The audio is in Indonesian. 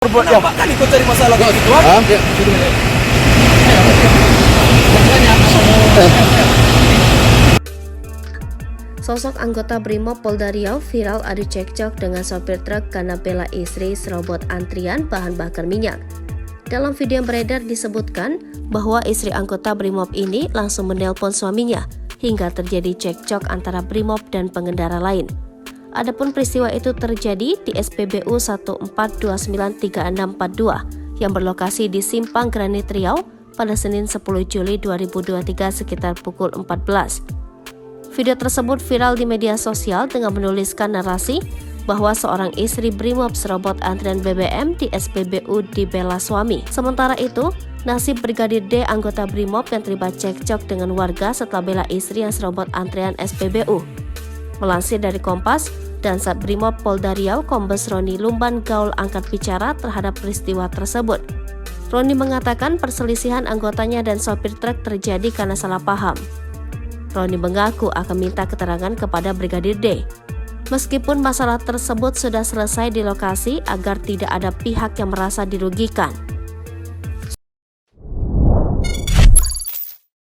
Ya, kan ikut cari masalah kayak gitu. Hah? Sosok anggota Brimob Polda Riau viral adu cekcok dengan sopir truk karena bela istri serobot antrian bahan bakar minyak. Dalam video yang beredar disebutkan bahwa istri anggota Brimob ini langsung menelpon suaminya hingga terjadi cekcok antara Brimob dan pengendara lain. Adapun peristiwa itu terjadi di SPBU 1429362 yang berlokasi di Simpang Granit Riau pada Senin 10 Juli 2023 sekitar pukul 14. Video tersebut viral di media sosial dengan menuliskan narasi bahwa seorang istri Brimob serobot antrian BBM di SPBU dibela suami. Sementara itu, nasib Brigadir D anggota Brimob yang terlibat cekcok dengan warga setelah bela istri yang serobot antrian SPBU. Melansir dari Kompas, Dansat Brimob Polda Riau Kombes Roni Lumban Gaul angkat bicara terhadap peristiwa tersebut. Roni mengatakan perselisihan anggotanya dan sopir truk terjadi karena salah paham. Roni mengaku akan minta keterangan kepada Brigadir D. Meskipun masalah tersebut sudah selesai di lokasi agar tidak ada pihak yang merasa dirugikan.